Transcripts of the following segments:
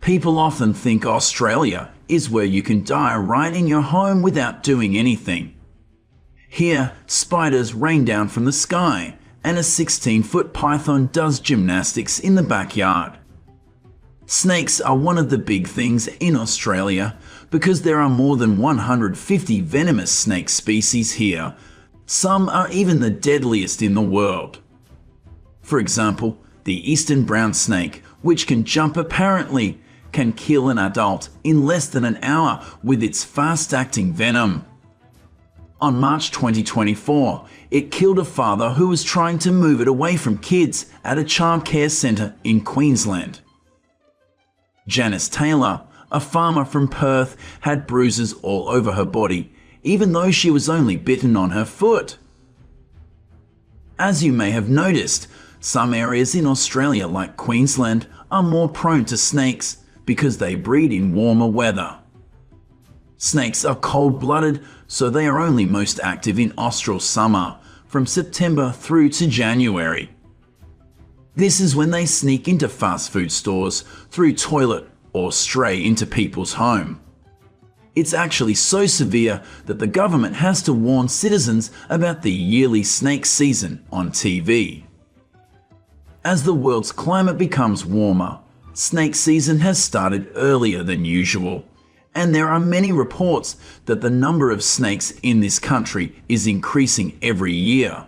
People often think Australia is where you can die right in your home without doing anything. Here, spiders rain down from the sky, and a 16-foot python does gymnastics in the backyard. Snakes are one of the big things in Australia because there are more than 150 venomous snake species here. Some are even the deadliest in the world. For example, the eastern brown snake, which can jump apparently, can kill an adult in less than an hour with its fast-acting venom. On March 2024, it killed a father who was trying to move it away from kids at a childcare centre in Queensland. Janice Taylor, a farmer from Perth, had bruises all over her body, even though she was only bitten on her foot. As you may have noticed, some areas in Australia like Queensland are more prone to snakes because they breed in warmer weather. Snakes are cold-blooded, so they are only most active in austral summer, from September through to January. This is when they sneak into fast food stores, through toilet, or stray into people's home. It's actually so severe that the government has to warn citizens about the yearly snake season on TV. As the world's climate becomes warmer, snake season has started earlier than usual, and there are many reports that the number of snakes in this country is increasing every year.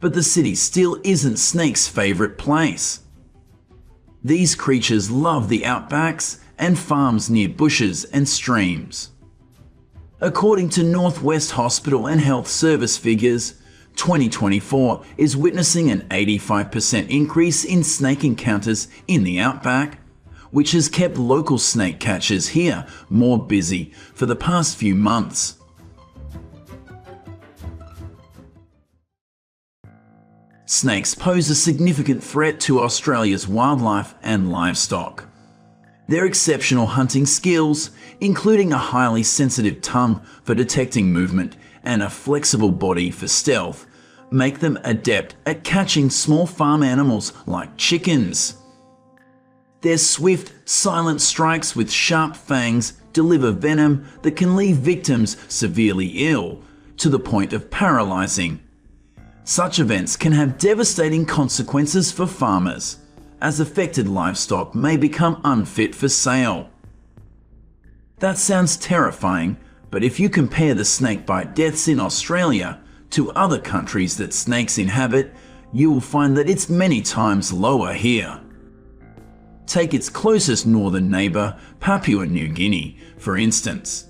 But the city still isn't snakes' favourite place. These creatures love the outbacks and farms near bushes and streams. According to Northwest Hospital and Health Service figures, 2024 is witnessing an 85% increase in snake encounters in the outback, which has kept local snake catchers here more busy for the past few months. Snakes pose a significant threat to Australia's wildlife and livestock. Their exceptional hunting skills, including a highly sensitive tongue for detecting movement and a flexible body for stealth, make them adept at catching small farm animals like chickens. Their swift, silent strikes with sharp fangs deliver venom that can leave victims severely ill, to the point of paralyzing. Such events can have devastating consequences for farmers, as affected livestock may become unfit for sale. That sounds terrifying, but if you compare the snakebite deaths in Australia to other countries that snakes inhabit, you will find that it's many times lower here. Take its closest northern neighbour, Papua New Guinea, for instance.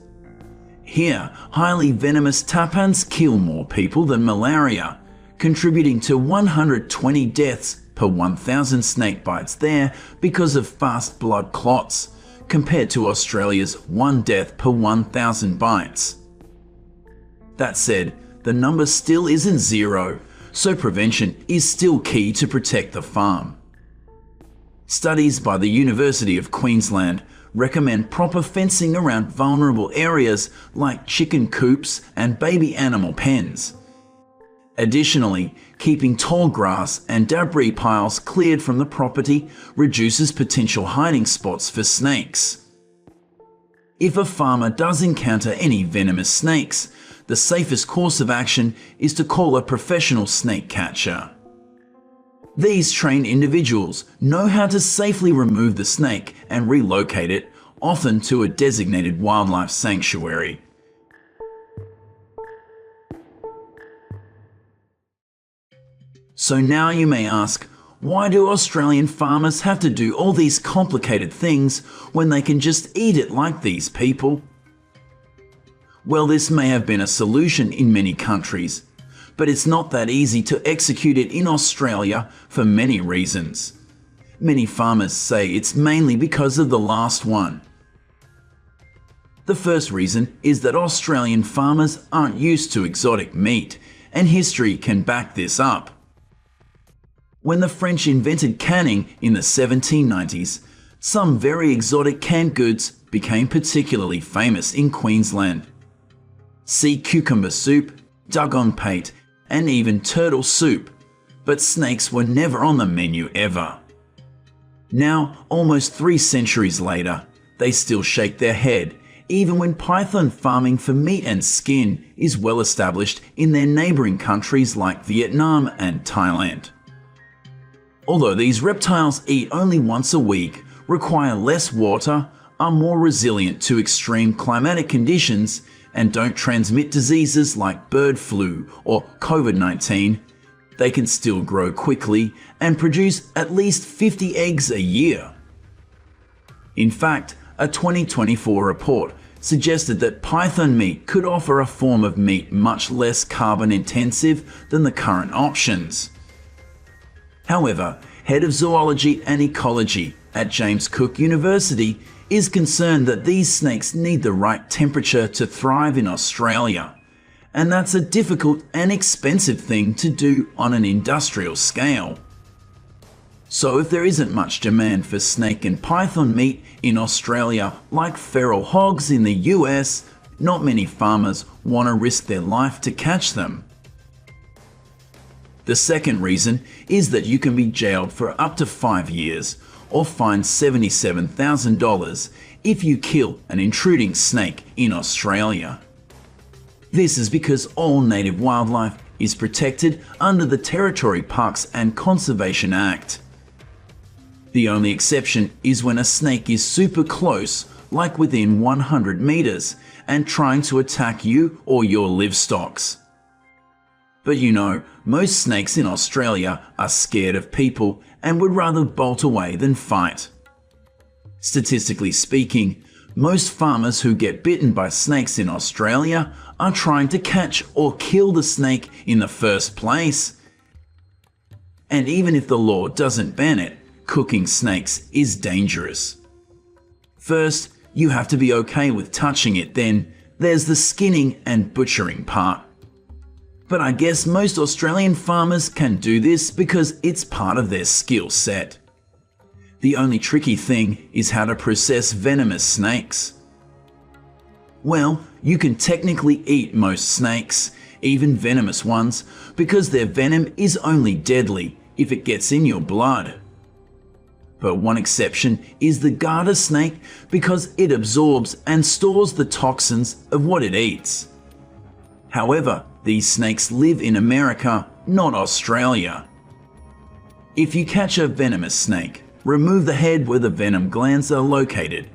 Here, highly venomous taipans kill more people than malaria, contributing to 120 deaths per 1,000 snake bites there because of fast blood clots, compared to Australia's 1 death per 1,000 bites. That said, the number still isn't zero, so prevention is still key to protect the farm. Studies by the University of Queensland recommend proper fencing around vulnerable areas like chicken coops and baby animal pens. Additionally, keeping tall grass and debris piles cleared from the property reduces potential hiding spots for snakes. If a farmer does encounter any venomous snakes, the safest course of action is to call a professional snake catcher. These trained individuals know how to safely remove the snake and relocate it, often to a designated wildlife sanctuary. So now you may ask, why do Australian farmers have to do all these complicated things when they can just eat it like these people? Well, this may have been a solution in many countries, but it's not that easy to execute it in Australia for many reasons. Many farmers say it's mainly because of the last one. The first reason is that Australian farmers aren't used to exotic meat, and history can back this up. When the French invented canning in the 1790s, some very exotic canned goods became particularly famous in Queensland. Sea cucumber soup, dugong pate, and even turtle soup, but snakes were never on the menu ever. Now, almost 3 centuries later, they still shake their head, even when python farming for meat and skin is well established in their neighbouring countries like Vietnam and Thailand. Although these reptiles eat only once a week, require less water, are more resilient to extreme climatic conditions, and don't transmit diseases like bird flu or COVID-19, they can still grow quickly and produce at least 50 eggs a year. In fact, a 2024 report suggested that python meat could offer a form of meat much less carbon intensive than the current options. However, head of zoology and ecology at James Cook University is concerned that these snakes need the right temperature to thrive in Australia, and that's a difficult and expensive thing to do on an industrial scale. So if there isn't much demand for snake and python meat in Australia like feral hogs in the US, not many farmers want to risk their life to catch them. The second reason is that you can be jailed for up to 5 years or fined $77,000 if you kill an intruding snake in Australia. This is because all native wildlife is protected under the Territory Parks and Conservation Act. The only exception is when a snake is super close, like within 100 meters, and trying to attack you or your livestocks. But you know, most snakes in Australia are scared of people and would rather bolt away than fight. Statistically speaking, most farmers who get bitten by snakes in Australia are trying to catch or kill the snake in the first place. And even if the law doesn't ban it, cooking snakes is dangerous. First, you have to be okay with touching it, then there's the skinning and butchering part. But I guess most Australian farmers can do this because it's part of their skill set. The only tricky thing is how to process venomous snakes. Well, you can technically eat most snakes, even venomous ones, because their venom is only deadly if it gets in your blood. But one exception is the garter snake because it absorbs and stores the toxins of what it eats. However, these snakes live in America, not Australia. If you catch a venomous snake, remove the head where the venom glands are located.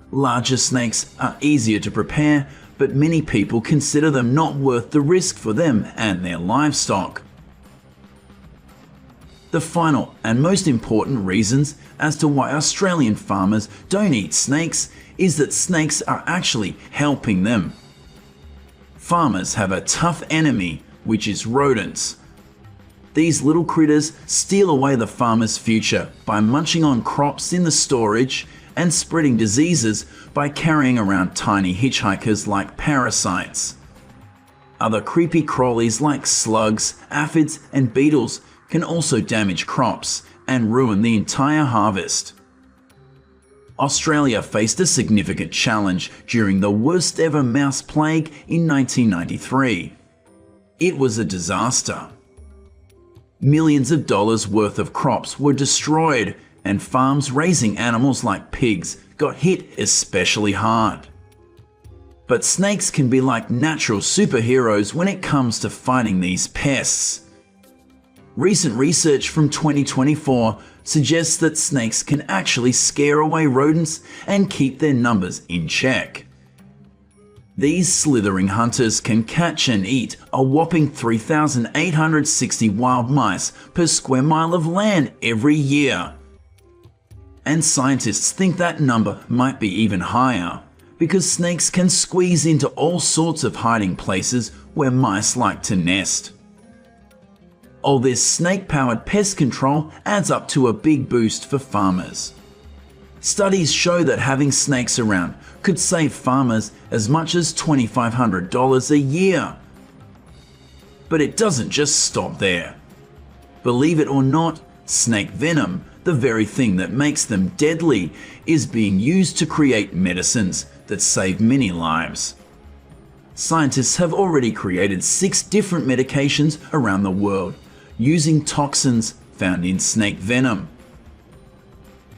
Larger snakes are easier to prepare, but many people consider them not worth the risk for them and their livestock. The final and most important reasons as to why Australian farmers don't eat snakes is that snakes are actually helping them. Farmers have a tough enemy, which is rodents. These little critters steal away the farmer's future by munching on crops in the storage and spreading diseases by carrying around tiny hitchhikers like parasites. Other creepy crawlies like slugs, aphids, and beetles can also damage crops and ruin the entire harvest. Australia faced a significant challenge during the worst ever mouse plague in 1993. It was a disaster. Millions of dollars worth of crops were destroyed, and farms raising animals like pigs got hit especially hard. But snakes can be like natural superheroes when it comes to fighting these pests. Recent research from 2024 suggests that snakes can actually scare away rodents and keep their numbers in check. These slithering hunters can catch and eat a whopping 3,860 wild mice per square mile of land every year. And scientists think that number might be even higher, because snakes can squeeze into all sorts of hiding places where mice like to nest. All this snake-powered pest control adds up to a big boost for farmers. Studies show that having snakes around could save farmers as much as $2,500 a year. But it doesn't just stop there. Believe it or not, snake venom, the very thing that makes them deadly, is being used to create medicines that save many lives. Scientists have already created 6 different medications around the world using toxins found in snake venom.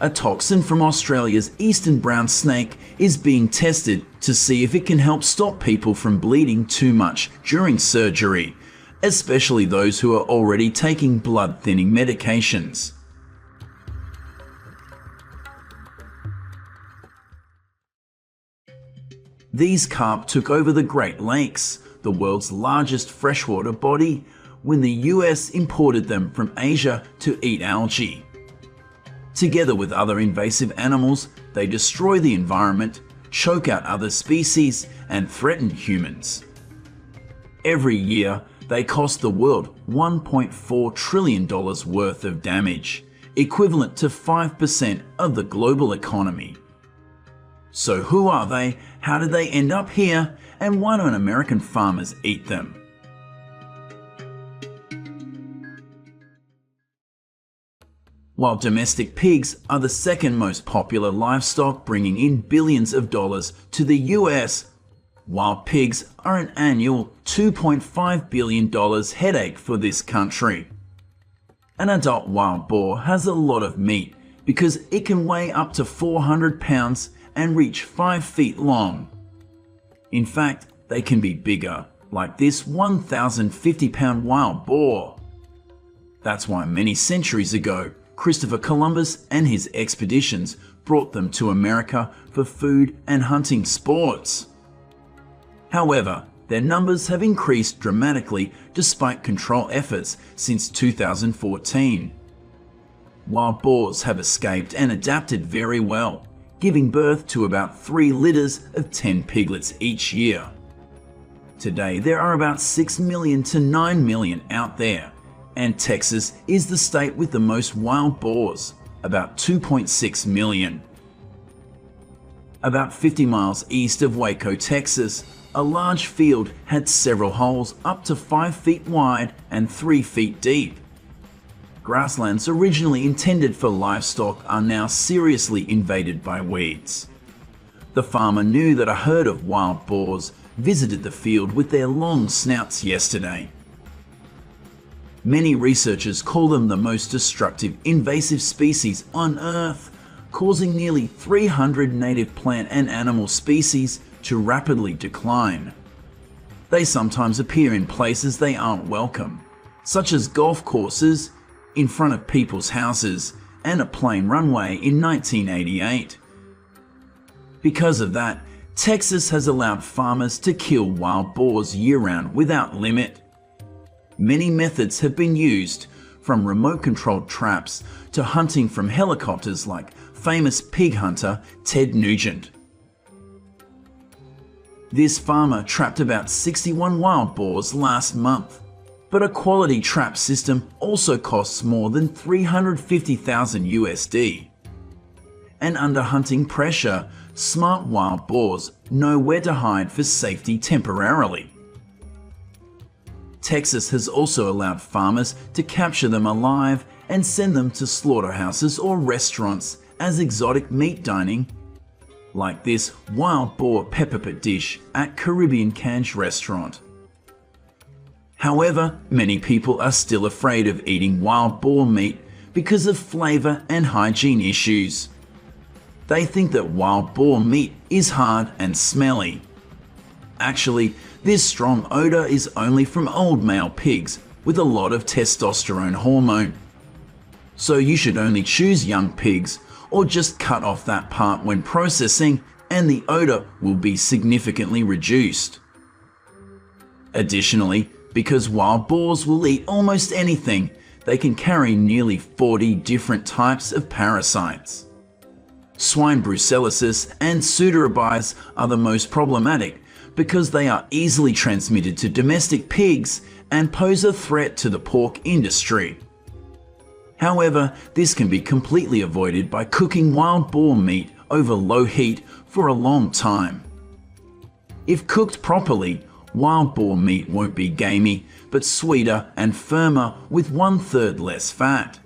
A toxin from Australia's eastern brown snake is being tested to see if it can help stop people from bleeding too much during surgery, especially those who are already taking blood-thinning medications. These carp took over the Great Lakes, the world's largest freshwater body, when the US imported them from Asia to eat algae. Together with other invasive animals, they destroy the environment, choke out other species, and threaten humans. Every year, they cost the world $1.4 trillion worth of damage, equivalent to 5% of the global economy. So who are they, how did they end up here, and why don't American farmers eat them? While domestic pigs are the second most popular livestock, bringing in billions of dollars to the US, wild pigs are an annual $2.5 billion headache for this country. An adult wild boar has a lot of meat because it can weigh up to 400 pounds and reach 5 feet long. In fact, they can be bigger, like this 1,050-pound wild boar. That's why many centuries ago, Christopher Columbus and his expeditions brought them to America for food and hunting sports. However, their numbers have increased dramatically despite control efforts since 2014. Wild boars have escaped and adapted very well, giving birth to about 3 litters of 10 piglets each year. Today, there are about 6 million to 9 million out there, and Texas is the state with the most wild boars, about 2.6 million. About 50 miles east of Waco, Texas, a large field had several holes up to 5 feet wide and 3 feet deep. Grasslands originally intended for livestock are now seriously invaded by weeds. The farmer knew that a herd of wild boars visited the field with their long snouts yesterday. Many researchers call them the most destructive invasive species on Earth, causing nearly 300 native plant and animal species to rapidly decline. They sometimes appear in places they aren't welcome, such as golf courses, in front of people's houses, and a plane runway in 1988. Because of that, Texas has allowed farmers to kill wild boars year-round without limit. Many methods have been used, from remote-controlled traps to hunting from helicopters like famous pig hunter Ted Nugent. This farmer trapped about 61 wild boars last month, but a quality trap system also costs more than $350,000 USD. And under hunting pressure, smart wild boars know where to hide for safety temporarily. Texas has also allowed farmers to capture them alive and send them to slaughterhouses or restaurants as exotic meat dining, like this wild boar pepper pot dish at Caribbean Cange restaurant. However, many people are still afraid of eating wild boar meat because of flavor and hygiene issues. They think that wild boar meat is hard and smelly. Actually, this strong odor is only from old male pigs with a lot of testosterone hormone. So you should only choose young pigs or just cut off that part when processing and the odor will be significantly reduced. Additionally, because wild boars will eat almost anything, they can carry nearly 40 different types of parasites. Swine brucellosis and pseudorabies are the most problematic because they are easily transmitted to domestic pigs and pose a threat to the pork industry. However, this can be completely avoided by cooking wild boar meat over low heat for a long time. If cooked properly, wild boar meat won't be gamey, but sweeter and firmer with 1/3 less fat.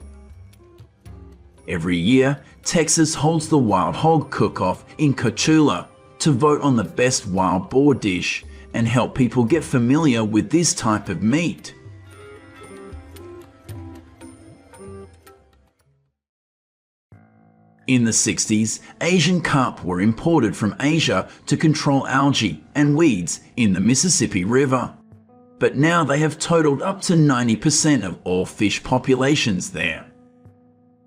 Every year, Texas holds the Wild Hog Cook-Off in Cotulla to vote on the best wild boar dish and help people get familiar with this type of meat. In the 60s, Asian carp were imported from Asia to control algae and weeds in the Mississippi River. But now they have totaled up to 90% of all fish populations there.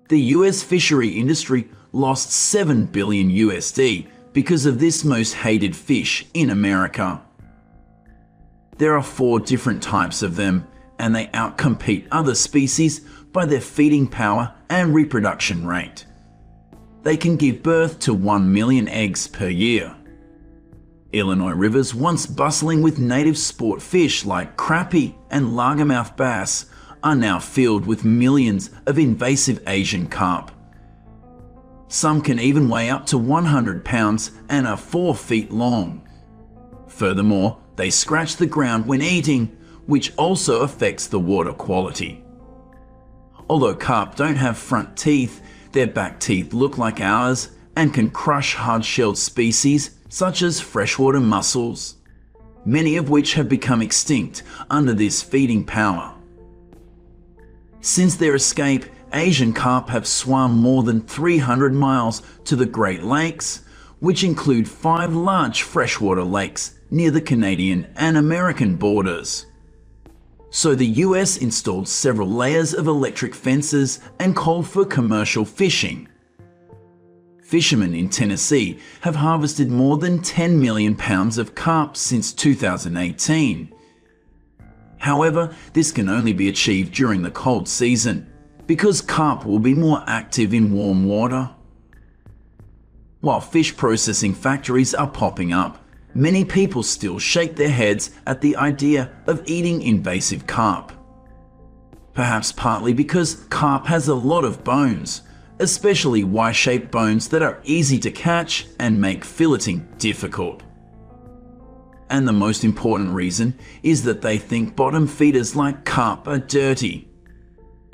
The US fishery industry lost $7 billion USD because of this most hated fish in America. There are 4 different types of them, and they outcompete other species by their feeding power and reproduction rate. They can give birth to 1 million eggs per year. Illinois rivers, once bustling with native sport fish like crappie and largemouth bass, are now filled with millions of invasive Asian carp. Some can even weigh up to 100 pounds and are 4 feet long. Furthermore, they scratch the ground when eating, which also affects the water quality. Although carp don't have front teeth, their back teeth look like ours and can crush hard-shelled species such as freshwater mussels, many of which have become extinct under this feeding power. Since their escape, Asian carp have swum more than 300 miles to the Great Lakes, which include 5 large freshwater lakes near the Canadian and American borders. So the US installed several layers of electric fences and called for commercial fishing. Fishermen in Tennessee have harvested more than 10 million pounds of carp since 2018. However, this can only be achieved during the cold season, because carp will be more active in warm water. While fish processing factories are popping up, many people still shake their heads at the idea of eating invasive carp. Perhaps partly because carp has a lot of bones, especially Y-shaped bones that are easy to catch and make filleting difficult. And the most important reason is that they think bottom feeders like carp are dirty.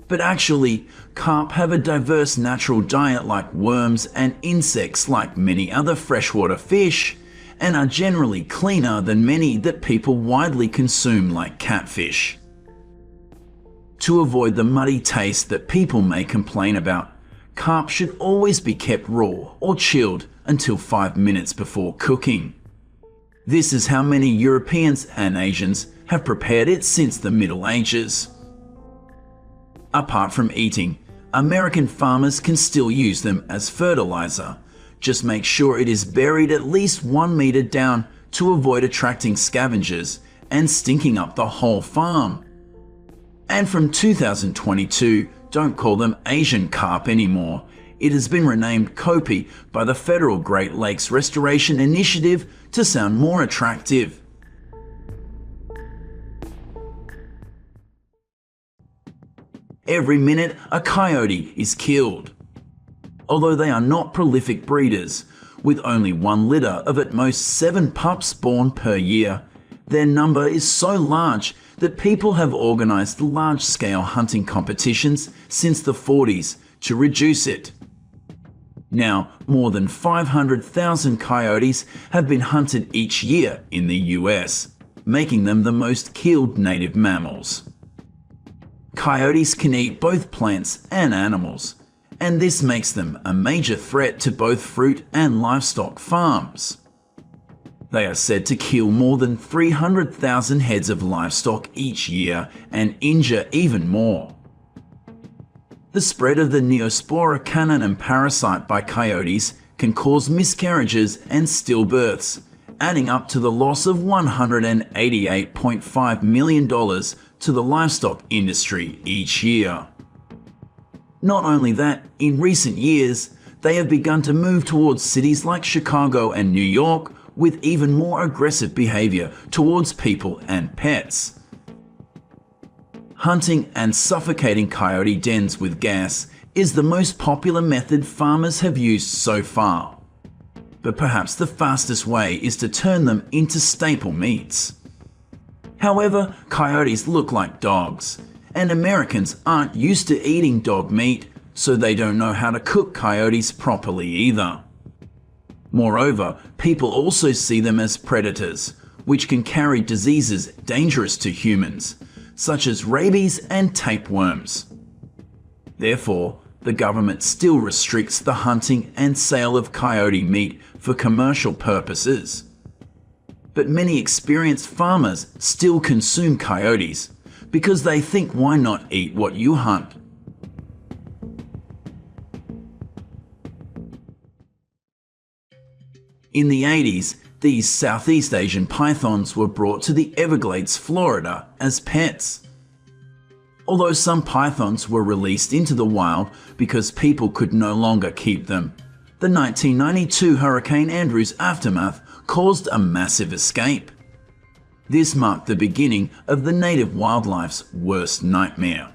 But actually, carp have a diverse natural diet like worms and insects like many other freshwater fish, and are generally cleaner than many that people widely consume like catfish. To avoid the muddy taste that people may complain about, carp should always be kept raw or chilled until 5 minutes before cooking. This is how many Europeans and Asians have prepared it since the Middle Ages. Apart from eating, American farmers can still use them as fertilizer. Just make sure it is buried at least 1 meter down to avoid attracting scavengers and stinking up the whole farm. And from 2022, don't call them Asian carp anymore. It has been renamed Kopi by the Federal Great Lakes Restoration Initiative to sound more attractive. Every minute, a coyote is killed. Although they are not prolific breeders, with only 1 litter of at most 7 pups born per year, their number is so large that people have organized large-scale hunting competitions since the 40s to reduce it. Now, more than 500,000 coyotes have been hunted each year in the US, making them the most killed native mammals. Coyotes can eat both plants and animals, and this makes them a major threat to both fruit and livestock farms. They are said to kill more than 300,000 heads of livestock each year and injure even more. The spread of the Neospora cannon parasite by coyotes can cause miscarriages and stillbirths, adding up to the loss of $188.5 million to the livestock industry each year. Not only that, in recent years, they have begun to move towards cities like Chicago and New York with even more aggressive behavior towards people and pets. Hunting and suffocating coyote dens with gas is the most popular method farmers have used so far. But perhaps the fastest way is to turn them into staple meats. However, coyotes look like dogs, and Americans aren't used to eating dog meat, so they don't know how to cook coyotes properly either. Moreover, people also see them as predators, which can carry diseases dangerous to humans, such as rabies and tapeworms. Therefore, the government still restricts the hunting and sale of coyote meat for commercial purposes. But many experienced farmers still consume coyotes because they think, why not eat what you hunt? In the 80s, these Southeast Asian pythons were brought to the Everglades, Florida as pets. Although some pythons were released into the wild because people could no longer keep them, the 1992 Hurricane Andrew's aftermath caused a massive escape. This marked the beginning of the native wildlife's worst nightmare.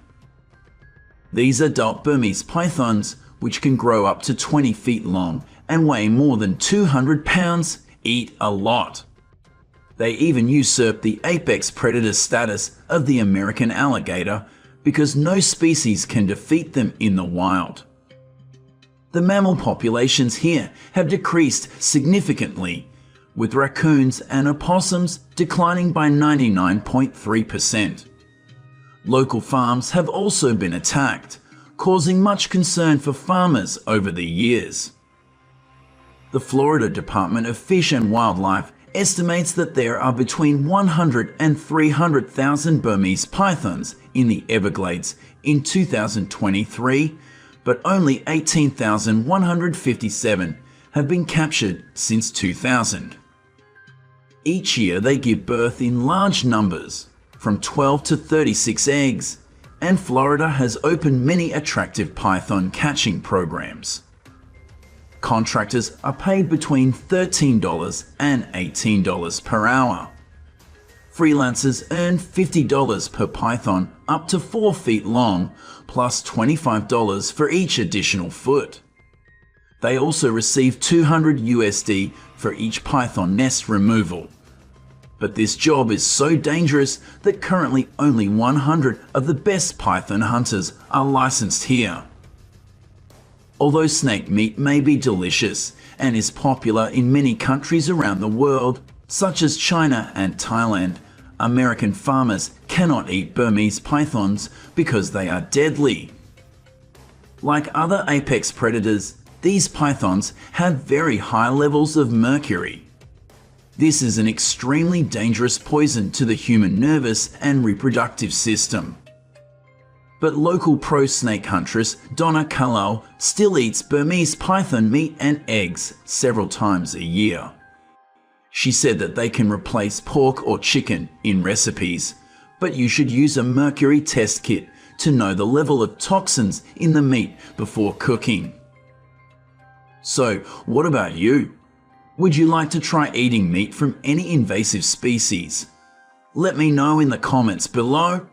These adult Burmese pythons, which can grow up to 20 feet long and weigh more than 200 pounds, eat a lot. They even usurp the apex predator status of the American alligator because no species can defeat them in the wild. The mammal populations here have decreased significantly, with raccoons and opossums declining by 99.3%. Local farms have also been attacked, causing much concern for farmers over the years. The Florida Department of Fish and Wildlife estimates that there are between 100 and 300,000 Burmese pythons in the Everglades in 2023, but only 18,157 have been captured since 2000. Each year they give birth in large numbers, from 12 to 36 eggs, and Florida has opened many attractive python catching programs. Contractors are paid between $13 and $18 per hour. Freelancers earn $50 per python up to 4 feet long, plus $25 for each additional foot. They also receive $200 for each python nest removal. But this job is so dangerous that currently only 100 of the best python hunters are licensed here. Although snake meat may be delicious and is popular in many countries around the world, such as China and Thailand, American farmers cannot eat Burmese pythons because they are deadly. Like other apex predators, these pythons have very high levels of mercury. This is an extremely dangerous poison to the human nervous and reproductive system. But local pro snake huntress Donna Kalal still eats Burmese python meat and eggs several times a year. She said that they can replace pork or chicken in recipes, but you should use a mercury test kit to know the level of toxins in the meat before cooking. So, what about you? Would you like to try eating meat from any invasive species? Let me know in the comments below.